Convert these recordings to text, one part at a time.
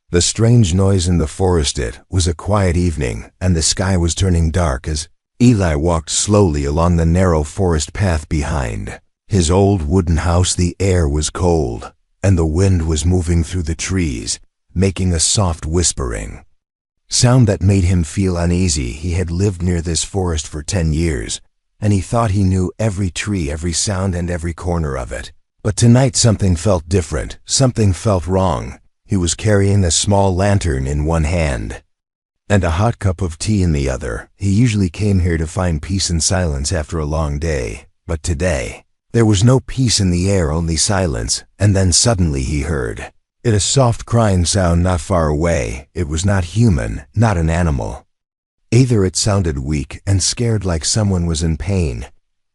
The strange noise in the forest. It was a quiet evening, and the sky was turning dark as Eli walked slowly along the narrow forest path behind his old wooden house. The air was cold, and the wind was moving through the trees, making a soft whispering sound that made him feel uneasy. He had lived near this forest for 10 years, and he thought he knew every tree, every sound, and every corner of it. But tonight something felt different. Something felt wrong. He was carrying a small lantern in one hand and a hot cup of tea in the other. He usually came here to find peace and silence after a long day, but today there was no peace in the air, only silence. And then suddenly he heard it, a soft crying sound not far away. It was not human, not an animal. Either it sounded weak and scared, like someone was in pain.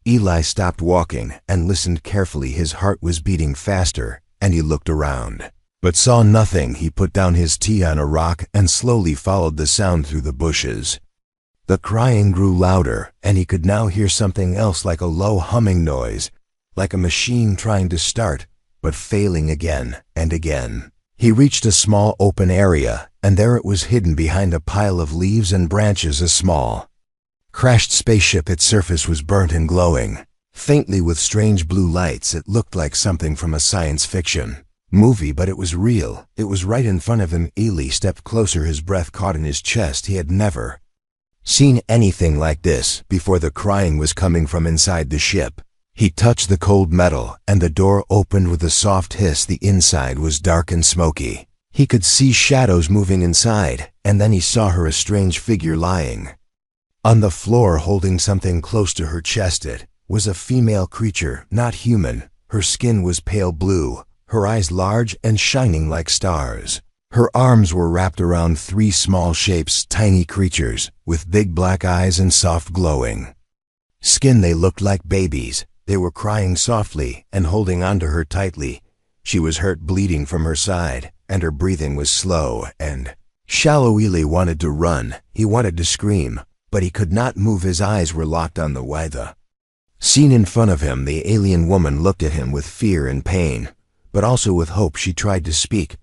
Eli stopped walking and listened carefully. His heart was beating faster, and he looked around, but saw nothing. He put down his tea on a rock and slowly followed the sound through the bushes. The crying grew louder, and he could now hear something else, like a low humming noise, like a machine trying to start, but failing again and again. He reached a small open area, and there it was, hidden behind a pile of leaves and branches, a small, crashed spaceship. Its surface was burnt and glowing faintly with strange blue lights. It looked like something from a science fiction movie, but it was real. It was right in front of him. Eli stepped closer, his breath caught in his chest. He had never seen anything like this before. The crying was coming from inside the ship. He touched the cold metal, and the door opened with a soft hiss. The inside was dark and smoky. He could see shadows moving inside, and then he saw her, a strange figure lying on the floor, holding something close to her chest. It was a female creature, not human. Her skin was pale blue, her eyes large and shining like stars. Her arms were wrapped around 3 small shapes, tiny creatures with big black eyes and soft glowing skin. They looked like babies. They were crying softly and holding onto her tightly. She was hurt, bleeding from her side, and her breathing was slow and shallow. Eli wanted to run. He wanted to scream, but he could not move. His eyes were locked on the scene in front of him. The alien woman looked at him with fear and pain, but also with hope. She tried to speak,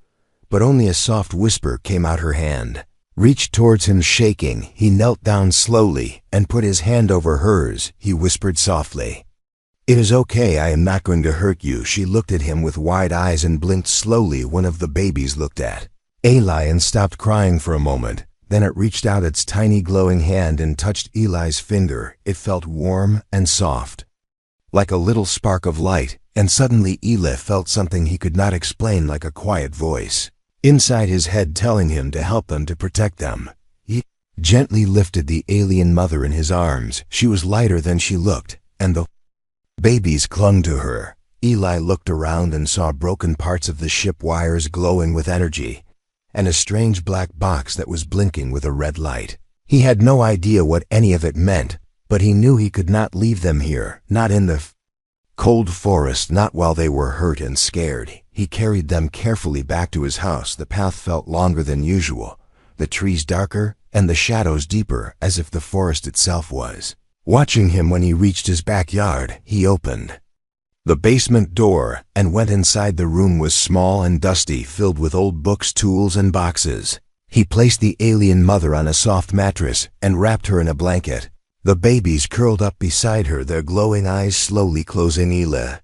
but only a soft whisper came out. Her hand reached towards him, shaking. He knelt down slowly and put his hand over hers. He whispered softly, "It is okay, I am not going to hurt you." She looked at him with wide eyes and blinked slowly. One of the babies looked at Eli and stopped crying for a moment. Then it reached out its tiny glowing hand and touched Eli's finger. It felt warm and soft, like a little spark of light, and suddenly Eli felt something he could not explain, like a quiet voice inside his head telling him to help them, to protect them. He gently lifted the alien mother in his arms. She was lighter than she looked, and the babies clung to her. Eli looked around and saw broken parts of the ship, wires glowing with energy, and a strange black box that was blinking with a red light. He had no idea what any of it meant, but he knew he could not leave them here, not in the cold forest, not while they were hurt and scared. He carried them carefully back to his house. The path felt longer than usual, the trees darker and the shadows deeper, as if the forest itself was watching him. When he reached his backyard, he opened the basement door and went inside. The room was small and dusty, filled with old books, tools, and boxes. He placed the alien mother on a soft mattress and wrapped her in a blanket. The babies curled up beside her, their glowing eyes slowly closing. Eli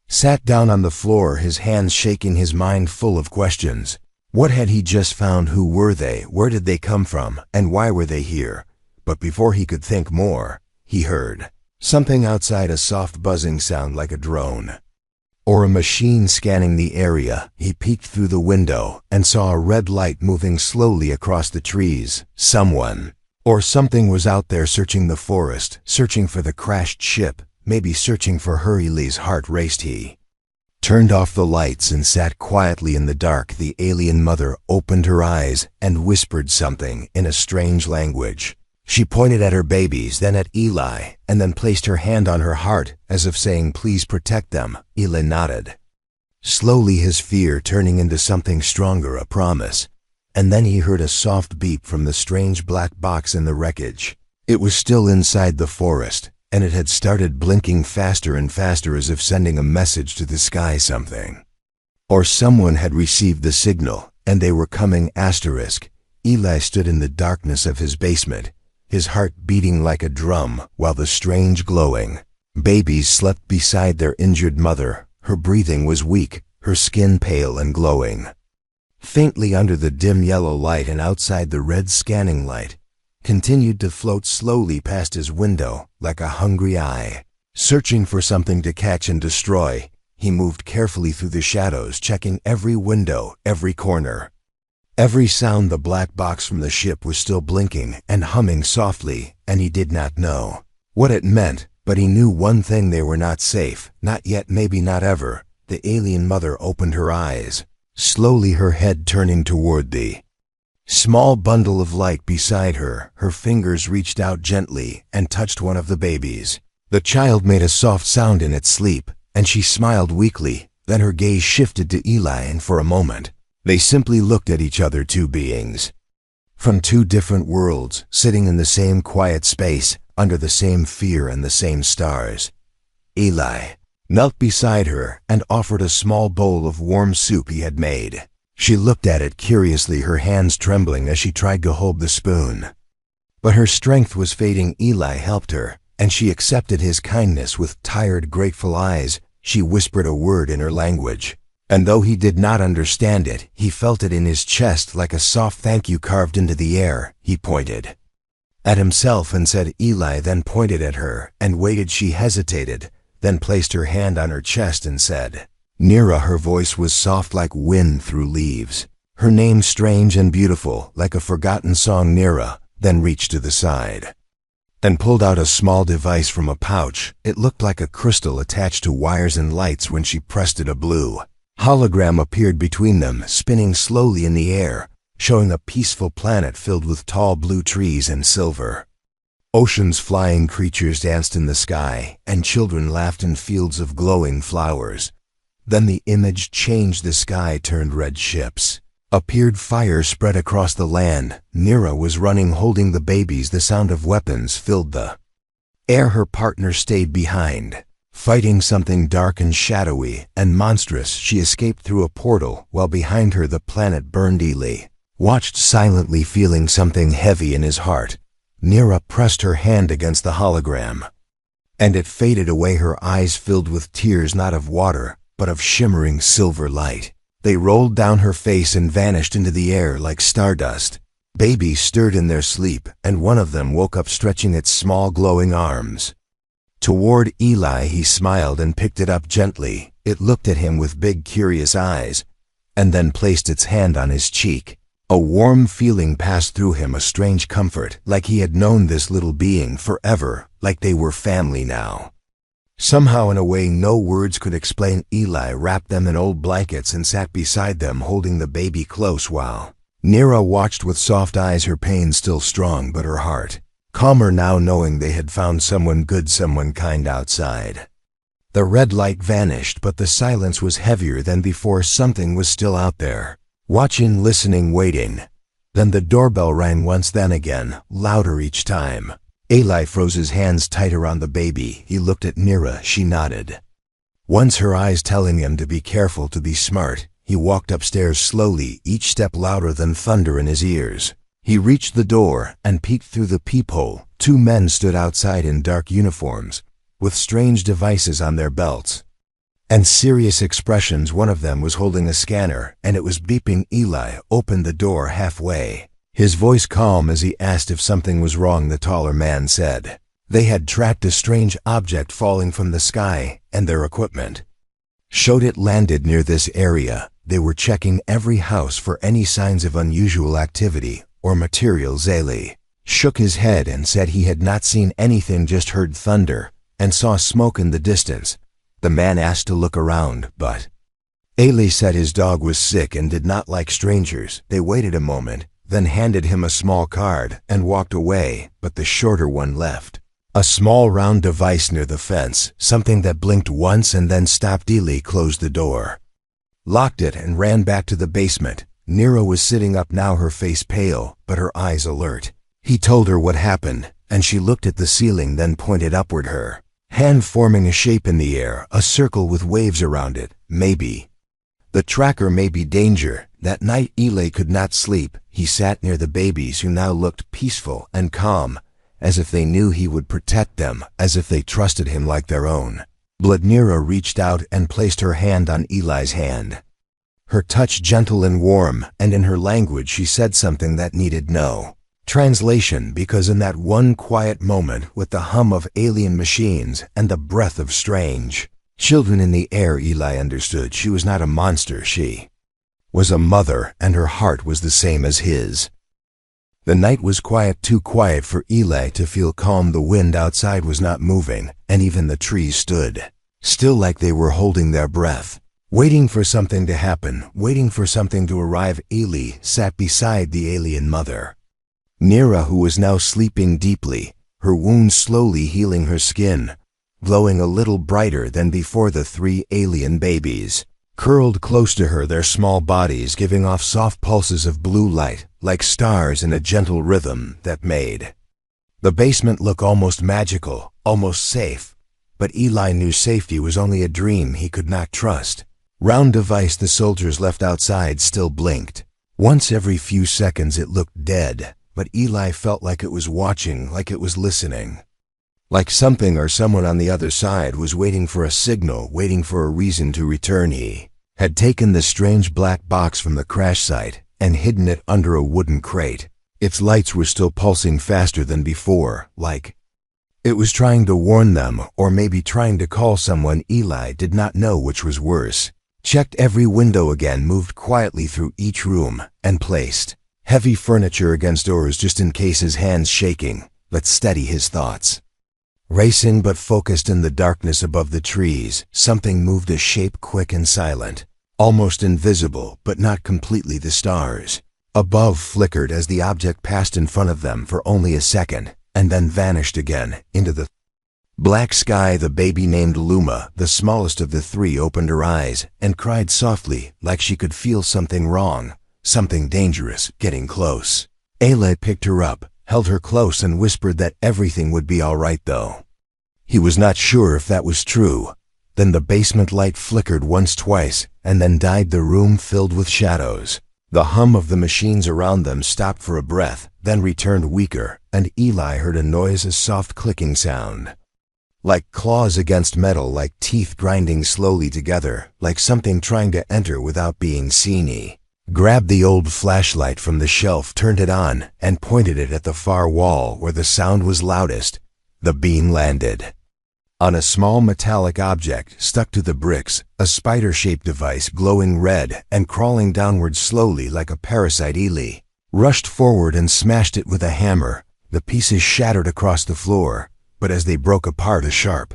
sat down on the floor, his hands shaking, his mind full of questions. What had he just found? Who were they? Where did they come from? And why were they here? But before he could think more, he heard something outside, a soft buzzing sound like a drone or a machine scanning the area. He peeked through the window and saw a red light moving slowly across the trees. Someone or something was out there, searching the forest, searching for the crashed ship, maybe searching for her. Eli's heart raced. He turned off the lights and sat quietly in the dark. The alien mother opened her eyes and whispered something in a strange language. She pointed at her babies, then at Eli, and then placed her hand on her heart, as if saying, "Please protect them." Eli nodded, slowly, his fear turning into something stronger, a promise. And then he heard a soft beep from the strange black box in the wreckage. It was still inside the forest, and it had started blinking faster and faster, as if sending a message to the sky. Something or someone had received the signal. and they were coming. Eli stood in the darkness of his basement, his heart beating like a drum, while the strange glowing babies slept beside their injured mother. Her breathing was weak, her skin pale and glowing faintly under the dim yellow light, and outside the red scanning light continued to float slowly past his window like a hungry eye, searching for something to catch and destroy. He moved carefully through the shadows, checking every window, every corner, every sound. The black box from the ship was still blinking and humming softly, and he did not know what it meant, but he knew one thing: they were not safe. Not yet, maybe not ever. The alien mother opened her eyes, slowly, her head turning toward the small bundle of light beside her. Her fingers reached out gently and touched one of the babies. The child made a soft sound in its sleep, and she smiled weakly. Then her gaze shifted to Eli, and for a moment, they simply looked at each other, two beings from two different worlds, sitting in the same quiet space, under the same fear and the same stars. Eli knelt beside her and offered a small bowl of warm soup he had made. She looked at it curiously, her hands trembling as she tried to hold the spoon. But her strength was fading. Eli helped her, and she accepted his kindness with tired, grateful eyes. She whispered a word in her language, and though he did not understand it, he felt it in his chest like a soft thank you carved into the air. He pointed at himself and said, Eli then pointed at her and waited. She hesitated, then placed her hand on her chest and said, Nira. Her voice was soft like wind through leaves, her name strange and beautiful, like a forgotten song. Nira then reached to the side and pulled out a small device from a pouch. It looked like a crystal attached to wires and lights. When she pressed it, a blue hologram appeared between them, spinning slowly in the air, showing a peaceful planet filled with tall blue trees and silver oceans. Flying creatures danced in the sky, and children laughed in fields of glowing flowers. Then the image changed. The sky turned red. Ships appeared. Fire spread across the land. Nira was running, holding the babies. The sound of weapons filled the air. Her partner stayed behind, fighting something dark and shadowy and monstrous. She escaped through a portal, while behind her the planet burned. Eli watched silently, feeling something heavy in his heart. Nira pressed her hand against the hologram, and it faded away. Her eyes filled with tears, not of water, but of shimmering silver light. They rolled down her face and vanished into the air like stardust. Babies stirred in their sleep, and one of them woke up, stretching its small glowing arms toward Eli. He smiled and picked it up gently. It looked at him with big, curious eyes, and then placed its hand on his cheek. A warm feeling passed through him, a strange comfort, like he had known this little being forever, like they were family now. Somehow, in a way no words could explain, Eli wrapped them in old blankets and sat beside them, holding the baby close, while Nira watched with soft eyes, her pain still strong, but her heart calmer now, knowing they had found someone good, someone kind outside. The red light vanished, but the silence was heavier than before. Something was still out there, watching, listening, waiting. Then the doorbell rang once, then again, louder each time. Eli froze, his hands tight around the baby. He looked at Nira. She nodded, once, her eyes telling him to be careful, to be smart. He walked upstairs slowly, each step louder than thunder in his ears. He reached the door and peeked through the peephole. Two men stood outside in dark uniforms, with strange devices on their belts and serious expressions. One of them was holding a scanner, and it was beeping. Eli opened the door halfway, his voice calm as he asked if something was wrong. The taller man said they had tracked a strange object falling from the sky, and their equipment showed it landed near this area. They were checking every house for any signs of unusual activity or materials. Eli shook his head and said he had not seen anything, just heard thunder and saw smoke in the distance. The man asked to look around, but Eli said his dog was sick and did not like strangers. They waited a moment, then handed him a small card and walked away, but the shorter one left a small round device near the fence, something that blinked once and then stopped. Eli closed the door, locked it, and ran back to the basement. Nira was sitting up now, her face pale, but her eyes alert. He told her what happened, and she looked at the ceiling, then pointed upward, her hand forming a shape in the air, a circle with waves around it. Maybe the tracker, maybe danger. That night Eli could not sleep. He sat near the babies, who now looked peaceful and calm, as if they knew he would protect them, as if they trusted him like their own. Bladnira reached out and placed her hand on Eli's hand. Her touch gentle and warm, and in her language she said something that needed no translation, because in that one quiet moment, with the hum of alien machines and the breath of strange children in the air, Eli understood she was not a monster. She was a mother, and her heart was the same as his. The night was quiet, too quiet for Eli to feel calm. The wind outside was not moving, and even the trees stood still, like they were holding their breath, waiting for something to happen, waiting for something to arrive. Eli sat beside the alien mother, Nira, who was now sleeping deeply, her wounds slowly healing, her skin glowing a little brighter than before. The three alien babies curled close to her, their small bodies giving off soft pulses of blue light, like stars in a gentle rhythm that made the basement look almost magical, almost safe. But Eli knew safety was only a dream he could not trust. Round device the soldiers left outside still blinked. Once every few seconds it looked dead, but Eli felt like it was watching, like it was listening. Like something or someone on the other side was waiting for a signal, waiting for a reason to return. He had taken the strange black box from the crash site and hidden it under a wooden crate. Its lights were still pulsing faster than before, like it was trying to warn them, or maybe trying to call someone. Eli did not know which was worse. Checked every window again, moved quietly through each room, and placed heavy furniture against doors just in case, his hands shaking, but steady, his thoughts racing but focused. In the darkness above the trees, something moved, a shape quick and silent, almost invisible, but not completely. The stars above flickered as the object passed in front of them for only a second, and then vanished again into the black sky. The baby named Luma, the smallest of the three, opened her eyes and cried softly, like she could feel something wrong, something dangerous, getting close. Eli picked her up, held her close, and whispered that everything would be all right, though he was not sure if that was true. Then the basement light flickered once, twice, and then died. The room filled with shadows. The hum of the machines around them stopped for a breath, then returned weaker, and Eli heard a noise, a soft clicking sound, like claws against metal, like teeth grinding slowly together, like something trying to enter without being seen. He grabbed the old flashlight from the shelf, turned it on, and pointed it at the far wall where the sound was loudest. The beam landed on a small metallic object stuck to the bricks, a spider-shaped device glowing red and crawling downward slowly like a parasite. Eli rushed forward and smashed it with a hammer. The pieces shattered across the floor, but as they broke apart, a sharp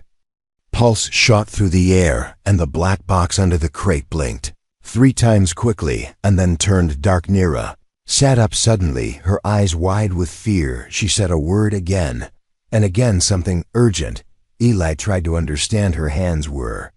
pulse shot through the air, and the black box under the crate blinked 3 times quickly and then turned dark. Nira sat up suddenly, her eyes wide with fear. She said a word again, and again, something urgent. Eli tried to understand. Her hands were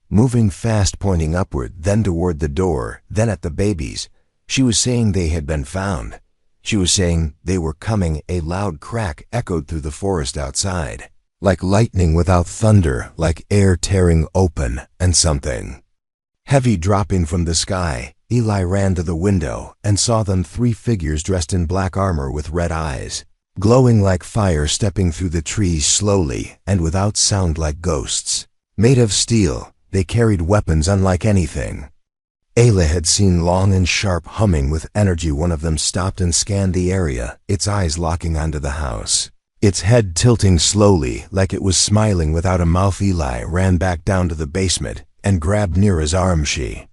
moving fast, pointing upward, then toward the door, then at the babies. She was saying they had been found. She was saying they were coming. A loud crack echoed through the forest outside, like lightning without thunder, like air tearing open, and something heavy dropping from the sky. Eli ran to the window and saw them, 3 figures dressed in black armor with red eyes, glowing like fire, stepping through the trees slowly and without sound, like ghosts. Made of steel, they carried weapons unlike anything Eli had seen, long and sharp, humming with energy. One of them stopped and scanned the area, its eyes locking onto the house, its head tilting slowly like it was smiling without a mouth. Eli ran back down to the basement and grabbed Nira's arm. She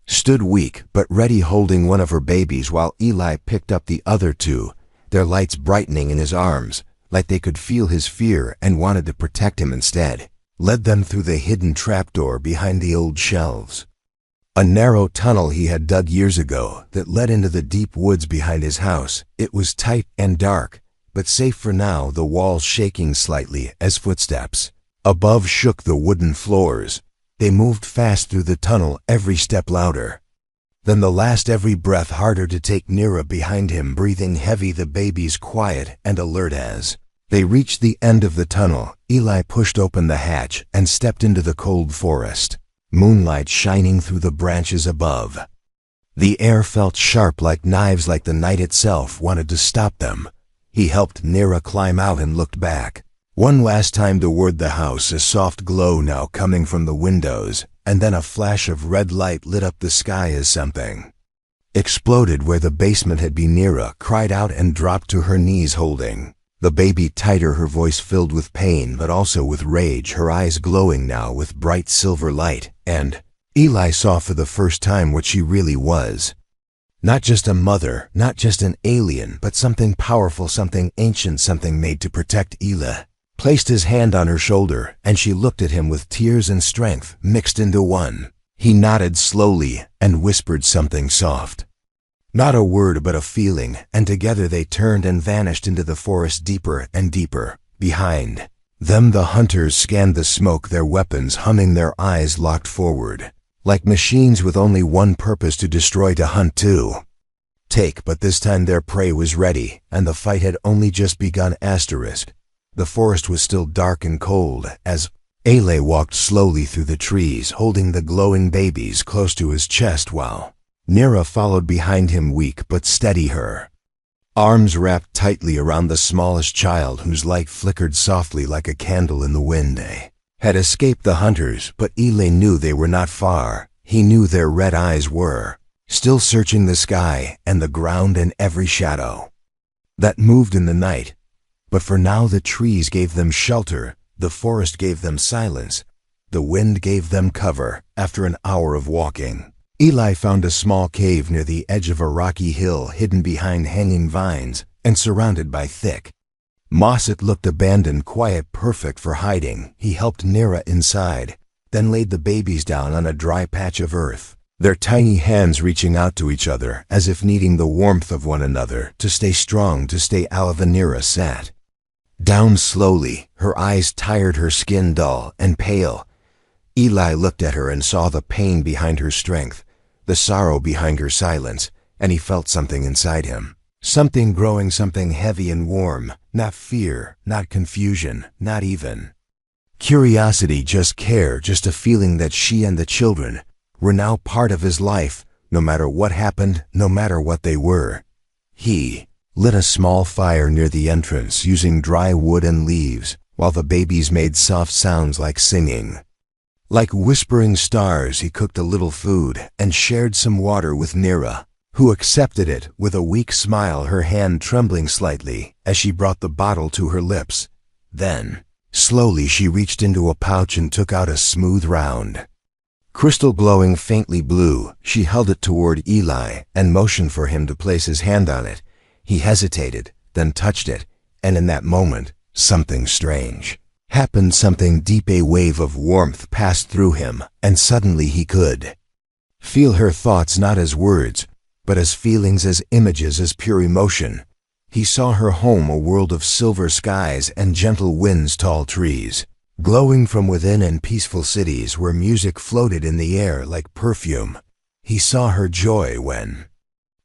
stood weak but ready, holding one of her babies, while Eli picked up the other 2, their lights brightening in his arms, like they could feel his fear and wanted to protect him instead. Led them through the hidden trapdoor behind the old shelves, a narrow tunnel he had dug years ago that led into the deep woods behind his house. It was tight and dark, but safe for now, the walls shaking slightly as footsteps above shook the wooden floors. They moved fast through the tunnel, every step louder than the last, every breath harder to take. Nira behind him, breathing heavy, the babies quiet and alert. As they reached the end of the tunnel, Eli pushed open the hatch and stepped into the cold forest, moonlight shining through the branches above. The air felt sharp like knives, like the night itself wanted to stop them. He helped Nira climb out and looked back. One last time toward the house, a soft glow now coming from the windows, and then a flash of red light lit up the sky as something exploded where the basement had been. Nira cried out and dropped to her knees, holding the baby tighter, her voice filled with pain but also with rage, her eyes glowing now with bright silver light. And Eli saw for the first time what she really was. Not just a mother, not just an alien, but something powerful, something ancient, something made to protect. Eli placed his hand on her shoulder, and she looked at him with tears and strength mixed into one. He nodded slowly and whispered something soft. Not a word, but a feeling, and together they turned and vanished into the forest deeper and deeper. Behind them the hunters scanned the smoke, their weapons humming, their eyes locked forward, like machines with only one purpose: to destroy, to hunt, to take. But this time their prey was ready, and the fight had only just begun. The forest was still dark and cold as Eli walked slowly through the trees, holding the glowing babies close to his chest, while Nira followed behind him, weak but steady, her arms wrapped tightly around the smallest child, whose light flickered softly like a candle in the wind. They had escaped the hunters, but Eli knew they were not far. He knew their red eyes were still searching the sky and the ground and every shadow that moved in the night. But for now the trees gave them shelter, the forest gave them silence, the wind gave them cover. After an hour of walking, Eli found a small cave near the edge of a rocky hill, hidden behind hanging vines and surrounded by thick moss. It looked abandoned, quiet, perfect for hiding. He helped Nira inside, then laid the babies down on a dry patch of earth, their tiny hands reaching out to each other as if needing the warmth of one another to stay strong, to stay alive. Nira sat down slowly, her eyes tired, her skin dull and pale. Eli looked at her and saw the pain behind her strength, the sorrow behind her silence, and he felt something inside him. Something growing, something heavy and warm. Not fear, not confusion, not even curiosity, just care, just a feeling that she and the children were now part of his life, no matter what happened, no matter what they were. He lit a small fire near the entrance, using dry wood and leaves, while the babies made soft sounds like singing, like whispering stars. He cooked a little food and shared some water with Nira, who accepted it with a weak smile, her hand trembling slightly as she brought the bottle to her lips. Then, slowly she reached into a pouch and took out a smooth, round crystal glowing faintly blue. She held it toward Eli and motioned for him to place his hand on it. He hesitated, then touched it, and in that moment, something strange happened, something deep. A wave of warmth passed through him, and suddenly he could feel her thoughts, not as words, but as feelings, as images, as pure emotion. He saw her home, a world of silver skies and gentle winds, tall trees glowing from within, and peaceful cities where music floated in the air like perfume. He saw her joy when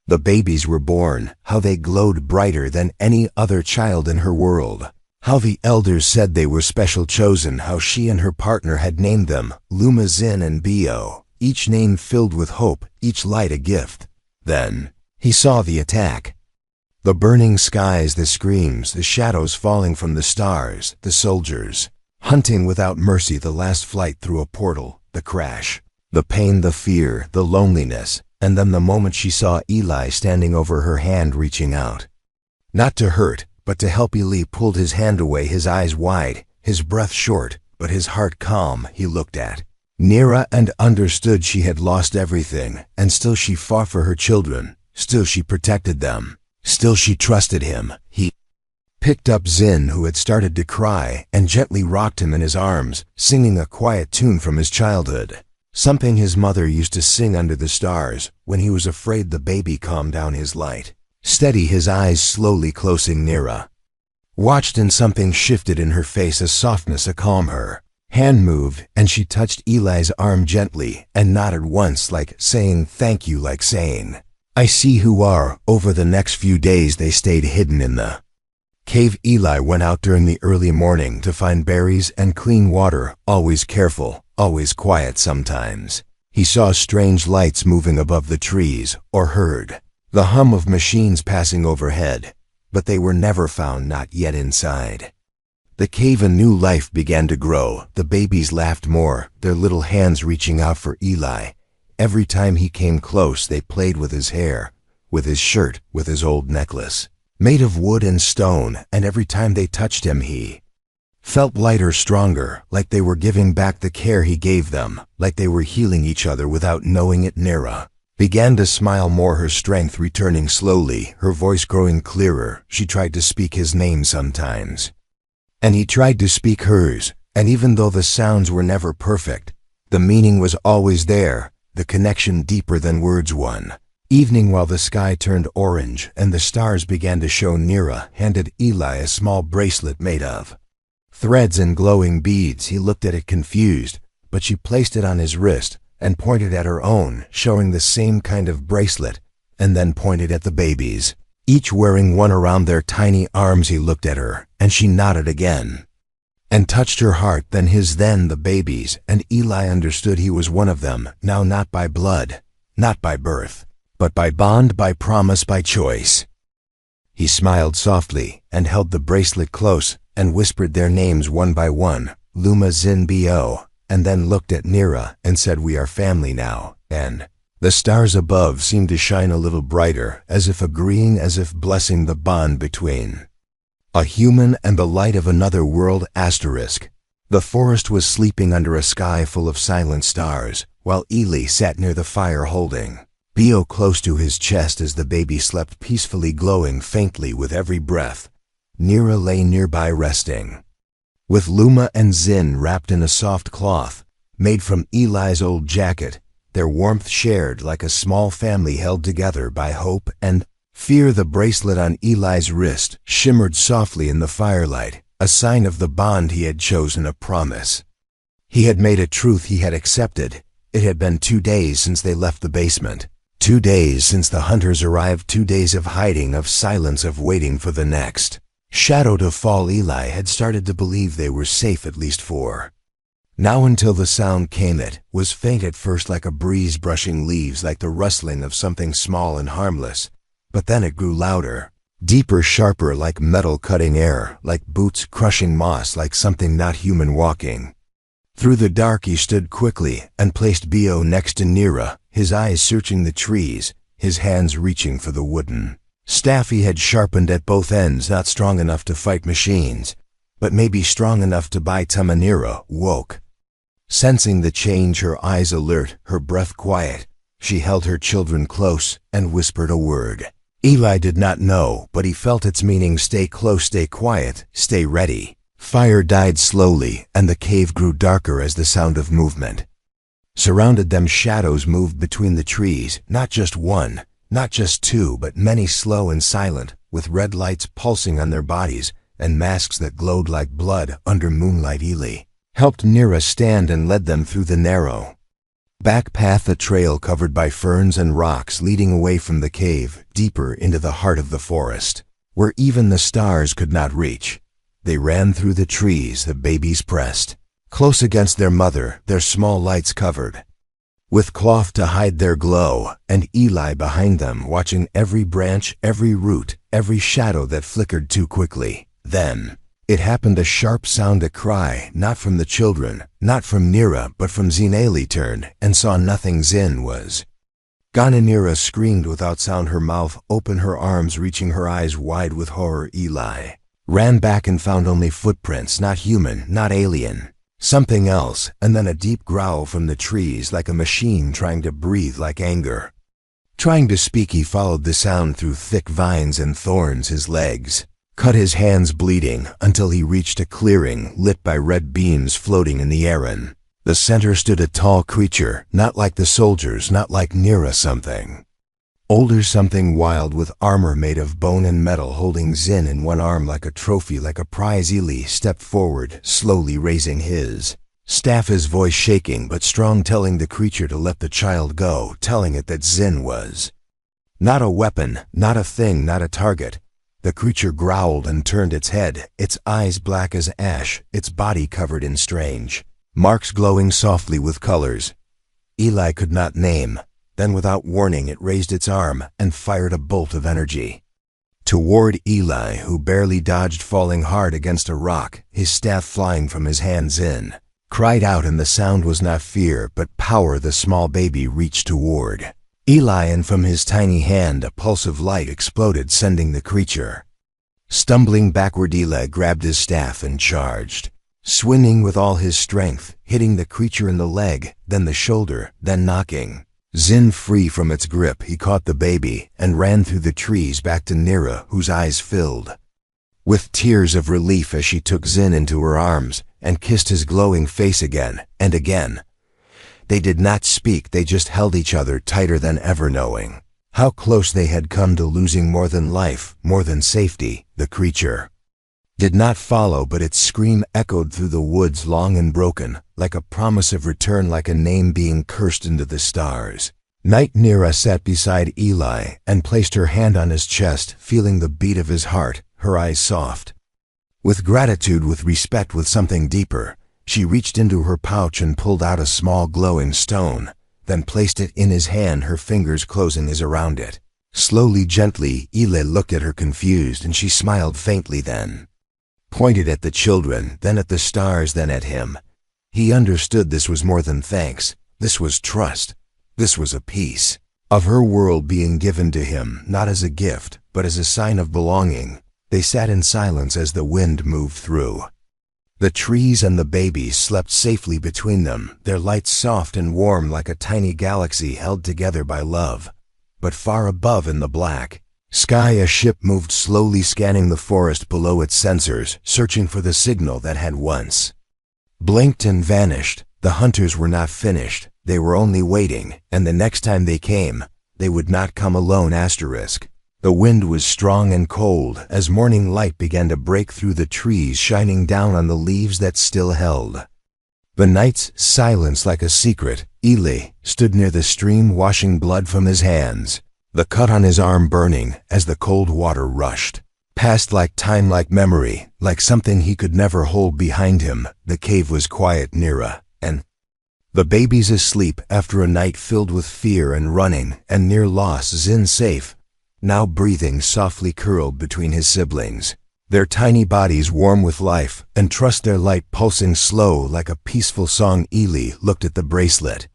the babies were born, how they glowed brighter than any other child in her world, how the elders said they were special, chosen, how she and her partner had named them Luma, Zin, and Bio, each name filled with hope, each light a gift. Then he saw the attack. The burning skies, the screams, the shadows falling from the stars, the soldiers hunting without mercy, the last flight through a portal, the crash, the pain, the fear, the loneliness. And then the moment she saw Eli standing over her, hand reaching out, not to hurt, but to help. Eli pulled his hand away, his eyes wide, his breath short, but his heart calm. He looked at Nira and understood she had lost everything, and still she fought for her children, still she protected them, still she trusted him. He picked up Zin, who had started to cry, and gently rocked him in his arms, singing a quiet tune from his childhood, something his mother used to sing under the stars when he was afraid. The baby calmed down, his light steady, his eyes slowly closing. Nira watched, and something shifted in her face, a softness, a calm. Her hand moved, and she touched Eli's arm gently and nodded once, like saying thank you, like saying, I see who are. Over the next few days they stayed hidden in the cave. Eli went out during the early morning to find berries and clean water, always careful, always quiet. Sometimes He saw strange lights moving above the trees, or heard the hum of machines passing overhead, but they were never found, not yet inside. The cave, a new life began to grow. The babies laughed more, their little hands reaching out for Eli. Every time he came close, they played with his hair, with his shirt, with his old necklace, made of wood and stone, and every time they touched him, he felt lighter, stronger, like they were giving back the care he gave them, like they were healing each other without knowing it. Nira began to smile more, her strength returning slowly, her voice growing clearer. She tried to speak his name sometimes, and he tried to speak hers, and even though the sounds were never perfect, the meaning was always there, the connection deeper than words. One evening, while the sky turned orange and the stars began to show, Nira handed Eli a small bracelet made of threads and glowing beads. He looked at it confused, but she placed it on his wrist and pointed at her own, showing the same kind of bracelet, and then pointed at the babies, each wearing one around their tiny arms. He looked at her, and she nodded again and touched her heart, then his, then the babies, and Eli understood he was one of them, now not by blood, not by birth, but by bond, by promise, by choice. He smiled softly and held the bracelet close and whispered their names one by one, Luma, Zin, Bo, and then looked at Nira and said, "We are family now." And the stars above seemed to shine a little brighter, as if agreeing, as if blessing the bond between a human and the light of another world. Asterisk. The forest was sleeping under a sky full of silent stars, while Eli sat near the fire holding Bo close to his chest as the baby slept peacefully, glowing faintly with every breath. Nira lay nearby, resting, with Luma and Zin wrapped in a soft cloth made from Eli's old jacket, their warmth shared like a small family held together by hope and fear. The bracelet on Eli's wrist shimmered softly in the firelight, a sign of the bond he had chosen, a promise he had made, a truth he had accepted. It had been 2 days since they left the basement, 2 days since the hunters arrived, 2 days of hiding, of silence, of waiting for the next shadow to fall. Eli had started to believe they were safe, at least for now, until the sound came. It was faint at first, like a breeze brushing leaves, like the rustling of something small and harmless, but then it grew louder, deeper, sharper, like metal cutting air, like boots crushing moss, like something not human walking through the dark. He stood quickly and placed Bo next to Nira, his eyes searching the trees, his hands reaching for the wooden staff he had sharpened at both ends, not strong enough to fight machines, but maybe strong enough to buy time. Nira woke, sensing the change, her eyes alert, her breath quiet. She held her children close and whispered a word Eli did not know, but he felt its meaning: stay close, stay quiet, stay ready. Fire died slowly, and the cave grew darker as the sound of movement surrounded them. Shadows moved between the trees, not just one, not just two, but many, slow and silent, with red lights pulsing on their bodies and masks that glowed like blood under moonlight. Eli helped Nira stand and led them through the narrow back path, a trail covered by ferns and rocks leading away from the cave, deeper into the heart of the forest, where even the stars could not reach. They ran through the trees, the babies pressed close against their mother, their small lights covered with cloth to hide their glow, and Eli behind them, watching every branch, every root, every shadow that flickered too quickly. Then it happened, a sharp sound, a cry, not from the children, not from Nira, but from Zin. Eli turned and saw nothing. Zin was gone, and Nira screamed without sound, her mouth open, her arms reaching, her eyes wide with horror. Eli ran back and found only footprints, not human, not alien, something else, and then a deep growl from the trees, like a machine trying to breathe, like anger trying to speak. He followed the sound through thick vines and thorns, his legs cut, his hands bleeding, until he reached a clearing lit by red beams floating in the air. In the center stood a tall creature, not like the soldiers, not like Nira, something older, something wild, with armor made of bone and metal, holding Zin in one arm like a trophy, like a prize. Eli stepped forward, slowly raising his staff, his voice shaking but strong, telling the creature to let the child go, telling it that Zin was not a weapon, not a thing, not a target. The creature growled and turned its head, its eyes black as ash, its body covered in strange marks glowing softly with colors. Eli could not name. Then without warning it raised its arm and fired a bolt of energy. Toward Eli, who barely dodged, falling hard against a rock, his staff flying from his hands in. Cried out, and the sound was not fear but power. The small baby reached toward Eli, and from his tiny hand a pulse of light exploded, sending the creature stumbling backward. Eli grabbed his staff and charged, swinging with all his strength, hitting the creature in the leg, then the shoulder, then knocking Zin free from its grip. He caught the baby and ran through the trees back to Nira, whose eyes filled with tears of relief as she took Zin into her arms and kissed his glowing face again and again. They did not speak, they just held each other tighter than ever, knowing how close they had come to losing more than life, more than safety. The creature did not follow, but its scream echoed through the woods, long and broken, like a promise of return, like a name being cursed into the stars. Night. Nira sat beside Eli and placed her hand on his chest, feeling the beat of his heart, her eyes soft with gratitude, with respect, with something deeper. She reached into her pouch and pulled out a small glowing stone, then placed it in his hand, her fingers closing as around it. Slowly, gently, Eli looked at her confused, and she smiled faintly, then pointed at the children, then at the stars, then at him. He understood this was more than thanks. This was trust. This was a piece of her world being given to him, not as a gift, but as a sign of belonging. They sat in silence as the wind moved through the trees, and the babies slept safely between them, their lights soft and warm like a tiny galaxy held together by love. But far above in the black sky, a ship moved slowly, scanning the forest below its sensors, searching for the signal that had once blinked and vanished. The hunters were not finished. They were only waiting, and the next time they came, they would not come alone. The wind was strong and cold as morning light began to break through the trees, shining down on the leaves that still held the night's silence like a secret. Eli stood near the stream, washing blood from his hands, the cut on his arm burning as the cold water rushed past, like time, like memory, like something he could never hold behind him. The cave was quiet. Nira and the babies asleep after a night filled with fear and running and near loss. Zin safe, now breathing softly, curled between his siblings, their tiny bodies warm with life and trust, their light pulsing slow like a peaceful song. Eli looked at the bracelet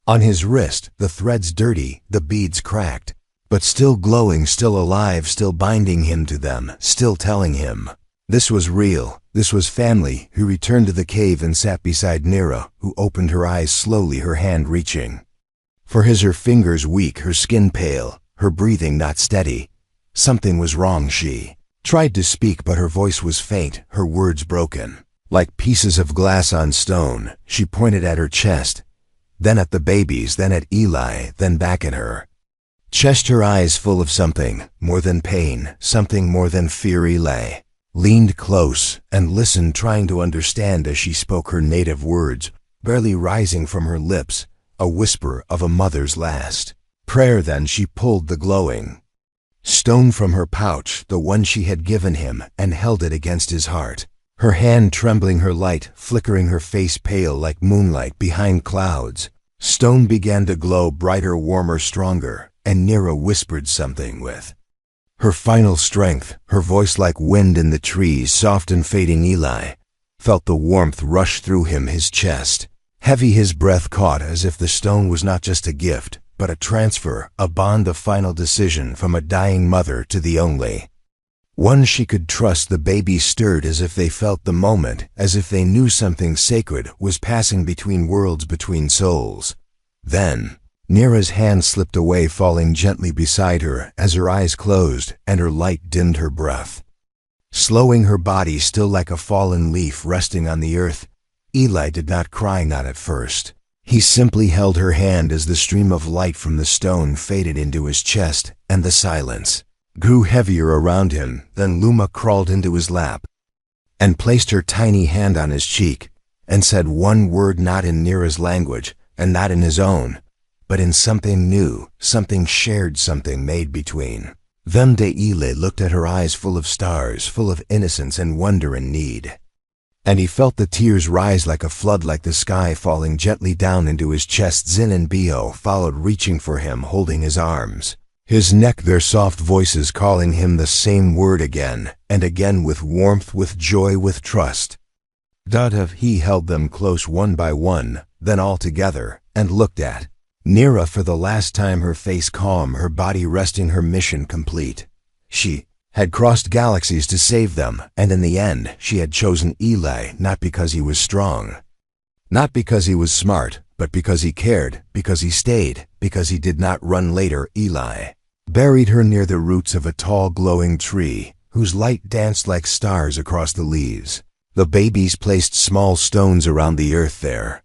on his wrist, the threads dirty, the beads cracked, but still glowing, still alive, still binding him to them, still telling him this was real, this was family. He returned to the cave and sat beside Nira, who opened her eyes slowly, her hand reaching for his, her fingers weak, her skin pale, her breathing not steady. Something was wrong. She tried to speak, but her voice was faint, her words broken, like pieces of glass on stone. She pointed at her chest, then at the babies, then at Eli, then back at her chest, her eyes full of something more than pain, something more than fear. Eli leaned close and listened, trying to understand as she spoke her native words, barely rising from her lips, a whisper of a mother's last prayer. Then she pulled the glowing stone from her pouch, the one she had given him, and held it against his heart, her hand trembling, her light flickering, her face pale like moonlight behind clouds. Stone began to glow brighter, warmer, stronger, and Nira whispered something with her final strength, her voice like wind in the trees, soft and fading. Eli felt the warmth rush through him, his chest heavy, his breath caught, as if the stone was not just a gift, but a transfer, a bond, a final decision from a dying mother to the only one she could trust. The babies stirred as if they felt the moment, as if they knew something sacred was passing between worlds, between souls. Then Nira's hand slipped away, falling gently beside her as her eyes closed and her light dimmed her breath, slowing her body still like a fallen leaf resting on the earth. Eli did not cry, not at first. He simply held her hand as the stream of light from the stone faded into his chest, and the silence grew heavier around him. Then Luma crawled into his lap and placed her tiny hand on his cheek and said one word, not in Nira's language and not in his own, but in something new, something shared, something made between them. Eli looked at her eyes full of stars, full of innocence and wonder and need. And he felt the tears rise like a flood, like the sky falling gently down into his chest. Zin and Bio followed, reaching for him, holding his arms, his neck, their soft voices calling him the same word again and again, with warmth, with joy, with trust. He held them close one by one, then all together, and looked at Nira for the last time, her face calm, her body resting, her mission complete. She had crossed galaxies to save them, and in the end, she had chosen Eli, not because he was strong, not because he was smart, but because he cared, because he stayed, because he did not run later. Eli buried her near the roots of a tall, glowing tree, whose light danced like stars across the leaves. The babies placed small stones around the earth there,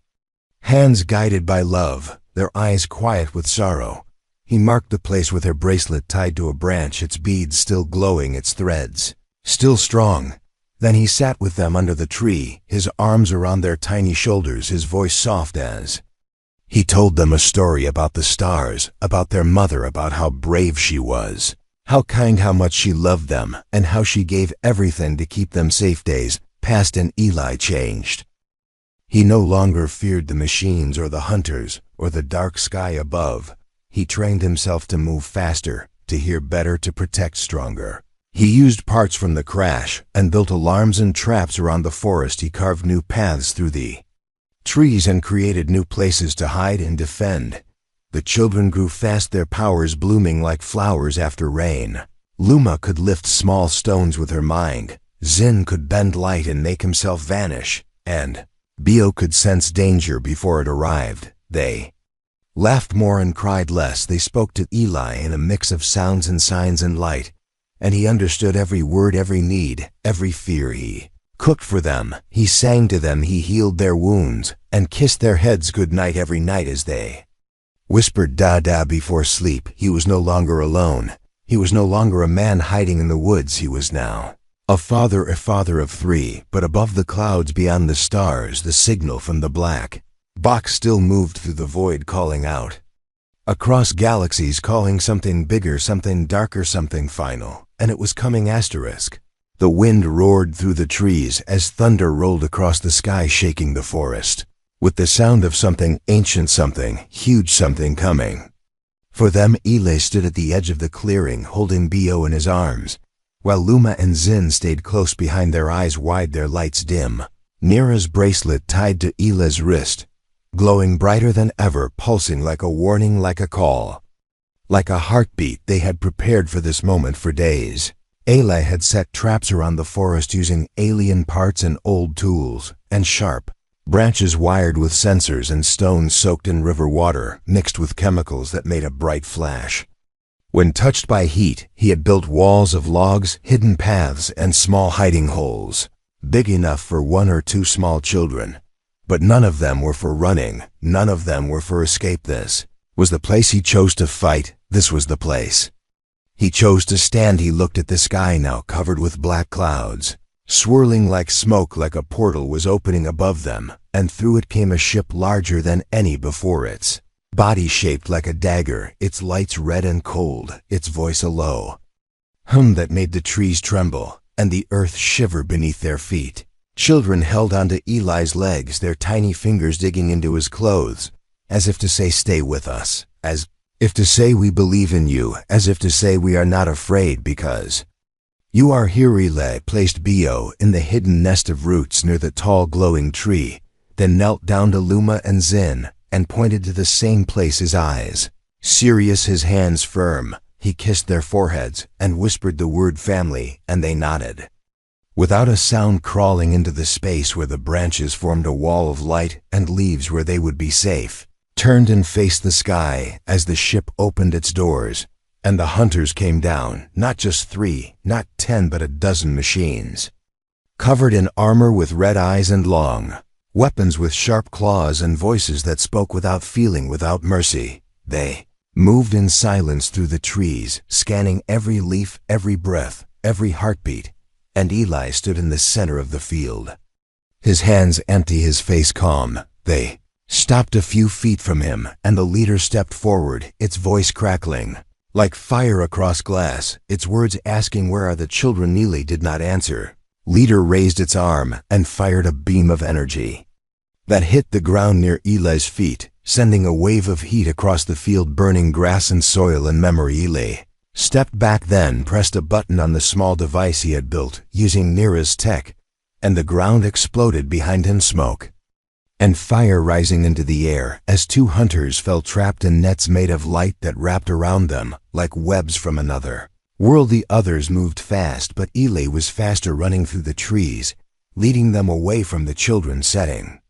hands guided by love, their eyes quiet with sorrow. He marked the place with her bracelet tied to a branch, its beads still glowing, its threads still strong. Then he sat with them under the tree, his arms around their tiny shoulders, his voice soft as he told them a story about the stars, about their mother, about how brave she was, how kind, how much she loved them, and how she gave everything to keep them safe. Days passed and Eli changed. He no longer feared the machines or the hunters or the dark sky above. He trained himself to move faster, to hear better, to protect stronger. He used parts from the crash and built alarms and traps around the forest. He carved new paths through the trees and created new places to hide and defend. The children grew fast, their powers blooming like flowers after rain. Luma could lift small stones with her mind. Zin could bend light and make himself vanish, and Bio could sense danger before it arrived. They laughed more and cried less. They spoke to Eli in a mix of sounds and signs and light, and he understood every word, every need, every fear. He cooked for them, he sang to them, he healed their wounds, and kissed their heads good night every night as they whispered da-da before sleep. He was no longer alone. He was no longer a man hiding in the woods. He was now a father of three, but above the clouds, beyond the stars, the signal from the black box still moved through the void, calling out across galaxies, calling something bigger, something darker, something final, and it was coming. The wind roared through the trees as thunder rolled across the sky, shaking the forest with the sound of something ancient, something huge, something coming. For them, Eli stood at the edge of the clearing, holding Bio in his arms, while Luma and Zin stayed close behind, their eyes wide, their lights dim. Nira's bracelet tied to Eli's wrist, glowing brighter than ever, pulsing like a warning, like a call, like a heartbeat. They had prepared for this moment for days. Eli had set traps around the forest using alien parts and old tools, and sharp branches wired with sensors, and stones soaked in river water, mixed with chemicals that made a bright flash when touched by heat. He had built walls of logs, hidden paths, and small hiding holes, big enough for one or two small children. But none of them were for running, none of them were for escape. This was the place he chose to fight. This was the place he chose to stand. He looked at the sky now, covered with black clouds, swirling like smoke, like a portal was opening above them, and through it came a ship larger than any before, its body shaped like a dagger, its lights red and cold, its voice a low hum that made the trees tremble and the earth shiver beneath their feet. Children held onto Eli's legs, their tiny fingers digging into his clothes, as if to say, stay with us, as if to say, we believe in you, as if to say, we are not afraid because you are here. Eli placed Bio in the hidden nest of roots near the tall glowing tree, then knelt down to Luma and Zin and pointed to the same place, his eyes serious, his hands firm. He kissed their foreheads and whispered the word family, and they nodded. Without a sound, crawling into the space where the branches formed a wall of light and leaves where they would be safe, turned and faced the sky as the ship opened its doors, and the hunters came down, not just 3, not 10, but a dozen machines, covered in armor with red eyes and long weapons with sharp claws and voices that spoke without feeling, without mercy. They moved in silence through the trees, scanning every leaf, every breath, every heartbeat, and Eli stood in the center of the field, his hands empty, his face calm. They stopped a few feet from him, and the leader stepped forward, its voice crackling like fire across glass, its words asking, where are the children? Eli did not answer. Leader raised its arm and fired a beam of energy that hit the ground near Eli's feet, sending a wave of heat across the field, burning grass and soil in memory. Eli stepped back, then pressed a button on the small device he had built using Nira's tech, and the ground exploded behind him, smoke and fire rising into the air as two hunters fell trapped in nets made of light that wrapped around them like webs from another world. The others moved fast, but Eli was faster, running through the trees, leading them away from the children, setting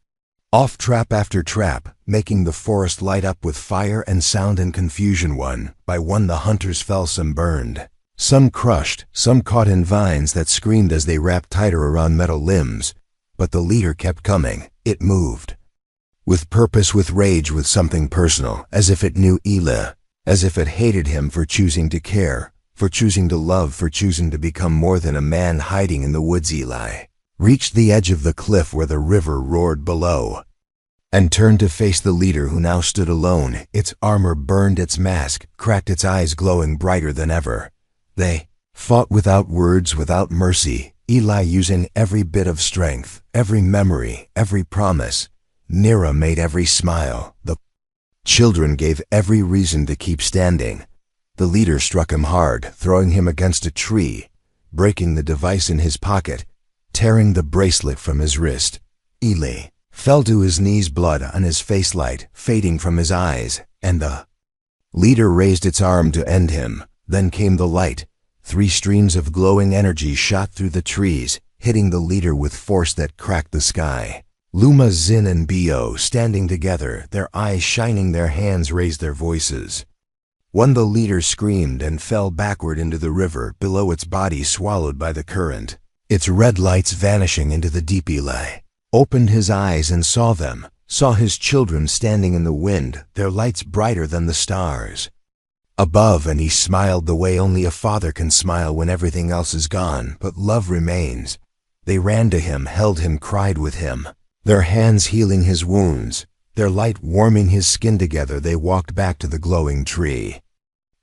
off trap after trap, making the forest light up with fire and sound and confusion. One by one the hunters fell, some burned, some crushed, some caught in vines that screamed as they wrapped tighter around metal limbs. But the leader kept coming. It moved with purpose, with rage, with something personal, as if it knew Eli, as if it hated him for choosing to care, for choosing to love, for choosing to become more than a man hiding in the woods. Eli reached the edge of the cliff where the river roared below and turned to face the leader, who now stood alone. Its armor burned, its mask cracked, its eyes glowing brighter than ever. They fought without words, without mercy, Eli using every bit of strength, every memory, every promise. Nira made every smile. The children gave every reason to keep standing. The leader struck him hard, throwing him against a tree, breaking the device in his pocket, tearing the bracelet from his wrist. Eli fell to his knees, blood on his face, light fading from his eyes, and the leader raised its arm to end him. Then came the light. 3 streams of glowing energy shot through the trees, hitting the leader with force that cracked the sky. Luma, Zin, and Bo standing together, their eyes shining, their hands raised, their voices. One, the leader screamed and fell backward into the river, below, its body swallowed by the current, its red lights vanishing into the deep. Eli opened his eyes and saw them, saw his children standing in the wind, their lights brighter than the stars above, and he smiled the way only a father can smile when everything else is gone, but love remains. They ran to him, held him, cried with him, their hands healing his wounds, their light warming his skin. Together they walked back to the glowing tree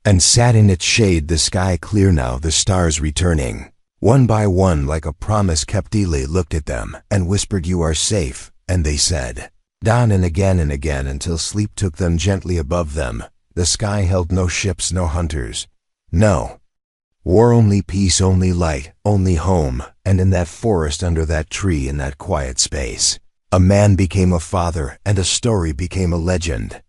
and sat in its shade, the sky clear now, the stars returning. One by one, like a promise kept, Eli looked at them and whispered, "You are safe," and they said, down and again until sleep took them gently above them. The sky held no ships, no hunters, no war, only peace, only light, only home. And in that forest, under that tree, in that quiet space, a man became a father, and a story became a legend.